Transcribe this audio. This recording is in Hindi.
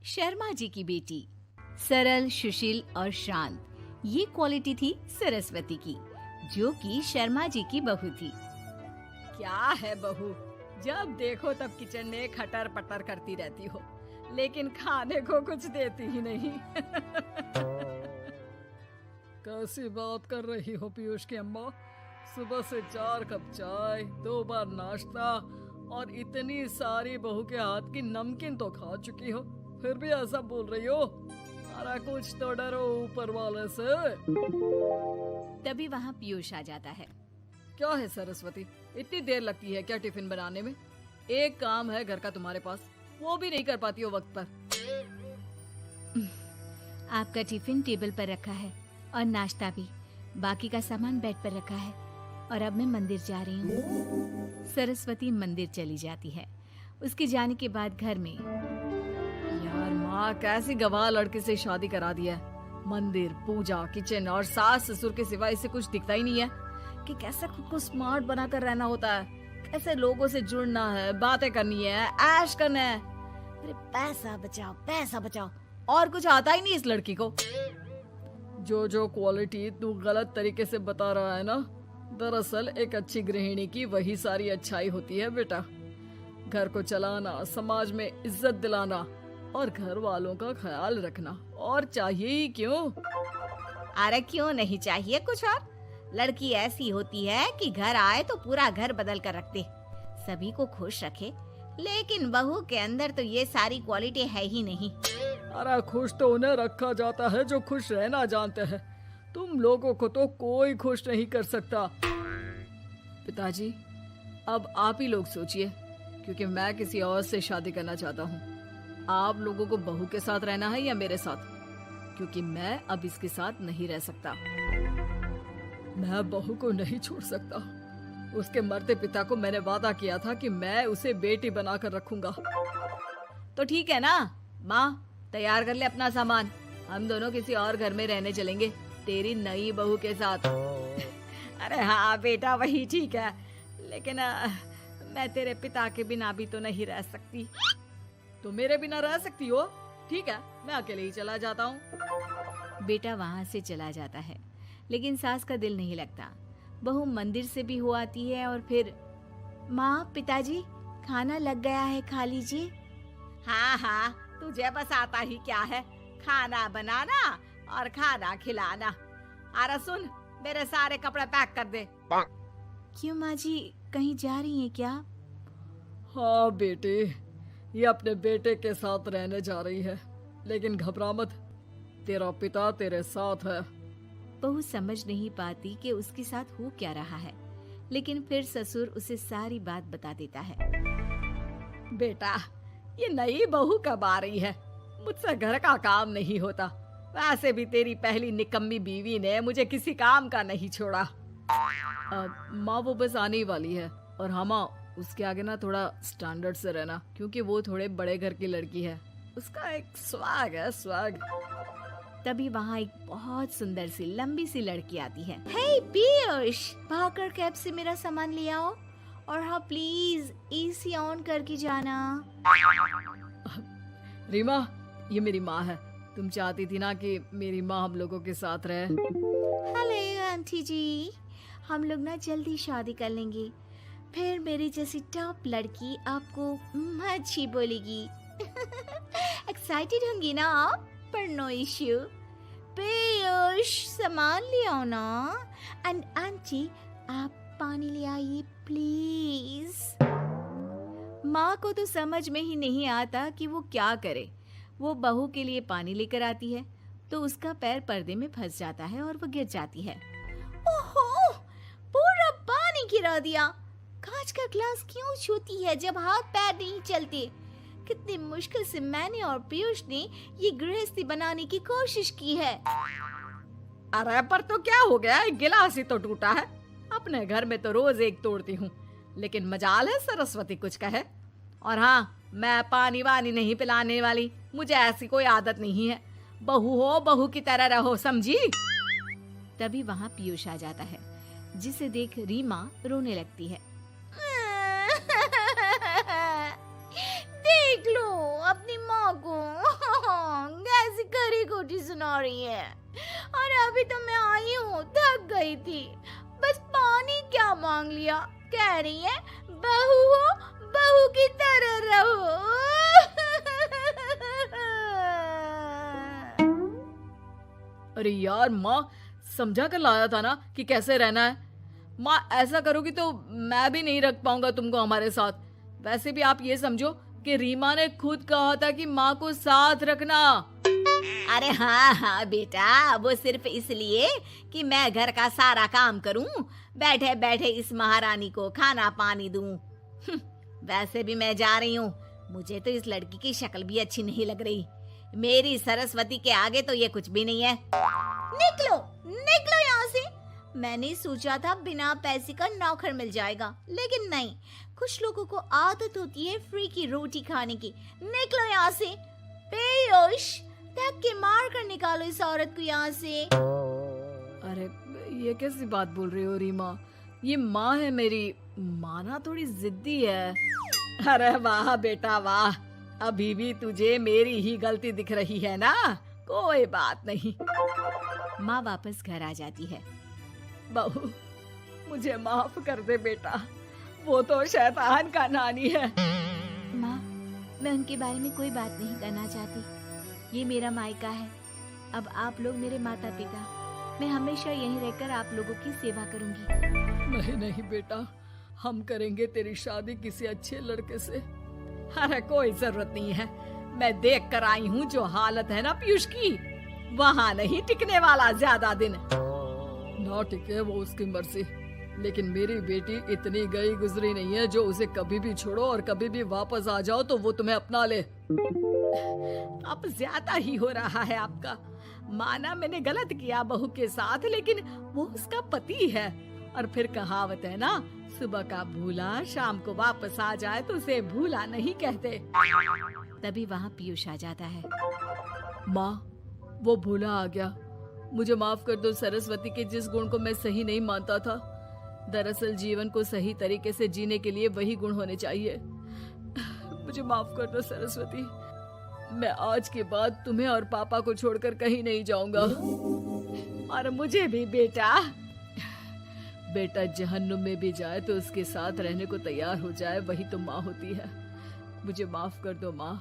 शर्मा जी की बेटी। सरल, सुशील और शांत, ये क्वालिटी थी सरस्वती की, जो कि शर्मा जी की बहू थी। क्या है बहू, जब देखो तब किचन में खटर पटर करती रहती हो, लेकिन खाने को कुछ देती ही नहीं। कैसी बात कर रही हो पीयूष की अम्मा? सुबह से 4 कप चाय, 2 बार नाश्ता और इतनी सारी बहू के हाथ की नमकीन तो खा चुकी हो, फिर भी ऐसा बोल रही हो? अरे कुछ तो डरो ऊपर वाले से। तभी वहाँ पीयूष आ जाता है। क्या है सरस्वती, इतनी देर लगती है क्या टिफिन बनाने में? एक काम है घर का तुम्हारे पास, वो भी नहीं कर पाती हो वक्त पर। आपका टिफिन टेबल पर रखा है और नाश्ता भी, बाकी का सामान बेड पर रखा है और अब मैं मंदिर जा रही हूँ। सरस्वती मंदिर चली जाती है। उसके जाने के बाद घर में, यार माँ कैसी गवाह लड़के से शादी करा दिया है। मंदिर, पूजा, किचन और सास ससुर के सिवा इसे कुछ दिखता ही नहीं है कि कैसे खुद को स्मार्ट बनाकर रहना होता है, कैसे लोगों से जुड़ना है, बातें करनी है, ऐश करना है। अरे पैसा बचाओ और कुछ आता ही नहीं इस लड़की को। जो क्वालिटी तू गलत तरीके से बता रहा है ना, दरअसल एक अच्छी गृहिणी की वही सारी अच्छाई होती है बेटा। घर को चलाना, समाज में इज्जत दिलाना और घर वालों का ख्याल रखना, और चाहिए ही क्यों? अरे क्यों नहीं चाहिए कुछ और? लड़की ऐसी होती है कि घर आए तो पूरा घर बदल कर रख दे, सभी को खुश रखे। लेकिन बहू के अंदर तो ये सारी क्वालिटी है ही नहीं। अरे खुश तो उन्हें रखा जाता है जो खुश रहना जानते हैं। तुम लोगों को तो कोई खुश नहीं कर सकता। पिताजी, अब आप ही लोग सोचिए, क्योंकि मैं किसी और से शादी करना चाहता हूँ। आप लोगों को बहू के साथ रहना है या मेरे साथ? क्योंकि मैं अब इसके साथ नहीं रह सकता। मैं बहू को नहीं छोड़ सकता। उसके मरते पिता को मैंने वादा किया था कि मैं उसे बेटी बनाकर रखूंगा। तो ठीक है ना माँ, तैयार कर ले अपना सामान, हम दोनों किसी और घर में रहने चलेंगे तेरी नई बहू के साथ। अरे हाँ बेटा, वही ठीक है, लेकिन मैं तेरे पिता के बिना भी तो नहीं रह सकती। तो मेरे बिना रह सकती हो? ठीक है, मैं अकेले ही चला जाता हूँ। बेटा वहाँ से चला जाता है, लेकिन सास का दिल नहीं लगता। बहू मंदिर से भी हो आती है और फिर, माँ, पिताजी, खाना लग गया है, खा लीजिए। हाँ, तुझे बस आता ही क्या है, खाना बनाना और खाना खिलाना। अरे सुन, मेरे सारे कपड़े पैक कर दे। क्यों माँ जी, कहीं जा रही हैं क्या? हाँ बेटे, ये अपने बेटे के साथ रहने जा रही है, लेकिन घबरा मत, तेरा पिता तेरे साथ है। बहू समझ नहीं पाती कि उसके साथ हो क्या रहा है, लेकिन फिर ससुर उसे सारी बात बता देता है। बेटा, ये नई बहू कब आ रही है? मुझसे घर का काम नहीं होता। वैसे भी तेरी पहली निकम्मी बीवी ने मुझे किसी काम का नहीं छोड़ा। माँ वो बस आने ही वाली है, और हाँ माँ, उसके आगे ना थोड़ा स्टैंडर्ड से रहना, क्योंकि वो थोड़े बड़े घर की लड़की है। उसका एक स्वैग है, स्वैग। तभी वहाँ एक बहुत सुंदर सी लंबी सी लड़की आती है। हे पीयूष, भागकर कैब से मेरा सामान ले आओ, और हाँ प्लीज एसी ऑन करके जाना। रीमा, ये मेरी माँ है। तुम चाहती थी ना कि मेरी माँ हम लोगों के साथ रहे। हेलो आंटी जी, हम लोग ना जल्दी शादी कर लेंगे, फिर मेरी जैसी टॉप लड़की आपको अच्छी बोलेगी। एक्साइटेड होंगी ना आप? पर नो इश्यू। पीयूष, सामान ले आओ ना, एंड आंटी आप पानी ले आइए प्लीज। माँ को तो समझ में ही नहीं आता कि वो क्या करे। वो बहू के लिए पानी लेकर आती है तो उसका पैर पर्दे में फंस जाता है और वो गिर जाती है। ओहो, पूरा पानी गिरा दिया। कांच का ग्लास क्यों छूती है जब हाथ पैर नहीं चलते? कितनी मुश्किल से मैंने और पीयूष ने ये गृहस्थी बनाने की कोशिश की है। अरे पर तो क्या हो गया, एक गिलास ही तो टूटा है। अपने घर में तो रोज एक तोड़ती हूँ, लेकिन मजाल है सरस्वती कुछ कहे। और हाँ, मैं पानी वानी नहीं पिलाने वाली, मुझे ऐसी कोई आदत नहीं है। बहू हो, बहू की तरह रहो, समझी? तभी वहाँ पीयूष आ जाता है, जिसे देख रीमा रोने लगती है। देख लो अपनी माँ को। रोटी सुना रही है। और अभी तो मैं आई हूँ, थक गई थी, बस पानी क्या मांग लिया। कह रही है बहू हो, बहू की तरह रहो। अरे यार माँ, समझा कर लाया था ना कि कैसे रहना है। माँ ऐसा करोगी तो मैं भी नहीं रख पाऊंगा तुमको हमारे साथ। वैसे भी आप ये समझो कि रीमा ने खुद कहा था कि माँ को साथ रखना। अरे हाँ हाँ बेटा, वो सिर्फ इसलिए कि मैं घर का सारा काम करूं, बैठे बैठे इस महारानी को खाना पानी दूं। वैसे भी मैं जा रही हूँ, मुझे तो इस लड़की की शक्ल भी अच्छी नहीं लग रही। मेरी सरस्वती के आगे तो ये कुछ भी नहीं है। निकलो निकलो यहाँ से। मैंने सोचा था बिना पैसे का नौकर मिल जाएगा, लेकिन नहीं। कुछ लोगों को आदत होती है फ्री की रोटी खाने की। निकलो यहाँ से। पीयूष, धक्के मार कर निकालो इस औरत को यहाँ से। अरे ये कैसी बात बोल रही हो रीमा? ये माँ है मेरी, माना थोड़ी जिद्दी है। अरे वाह बेटा वाह, अभी भी तुझे मेरी ही गलती दिख रही है ना? कोई बात नहीं। माँ वापस घर आ जाती है। बहू, मुझे माफ कर दे बेटा, वो तो शैतान का नानी है। माँ, मैं उनके बारे में कोई बात नहीं करना चाहती। ये मेरा मायका है। अब आप लोग मेरे माता पिता। मैं हमेशा यहीं रहकर आप लोगों की सेवा करूंगी। नहीं नहीं बेटा, हम करेंगे तेरी शादी किसी अच्छे लड़के से। अरे कोई जरूरत नहीं है, मैं देख कर आई हूँ जो हालत है ना पीयूष की, वहाँ नहीं टिकने वाला ज्यादा दिन। ना टिके वो उसकी मर्जी, लेकिन मेरी बेटी इतनी गई गुजरी नहीं है जो उसे कभी भी छोड़ो और कभी भी वापस आ जाओ तो वो तुम्हें अपना ले। अब ज्यादा ही हो रहा है आपका। माना मैंने गलत किया बहू के साथ, लेकिन वो उसका पति है। और फिर कहावत है ना, सुबह का भूला शाम को वापस आ जाए तो उसे भूला नहीं कहते। तभी वहाँ पीयूष आ जाता है। माँ, वो भूला आ गया, मुझे माफ कर दो। सरस्वती के जिस गुण को मैं सही नहीं मानता था, दरअसल जीवन को सही तरीके से जीने के लिए वही गुण होने चाहिए। मुझे माफ कर दो सरस्वती, मैं आज के बाद तुम्हें और पापा को छोड़कर कहीं नहीं जाऊंगा। और मुझे भी बेटा। बेटा जहन्नुम में भी जाए तो उसके साथ रहने को तैयार हो जाए, वही तो माँ होती है। मुझे माफ कर दो माँ।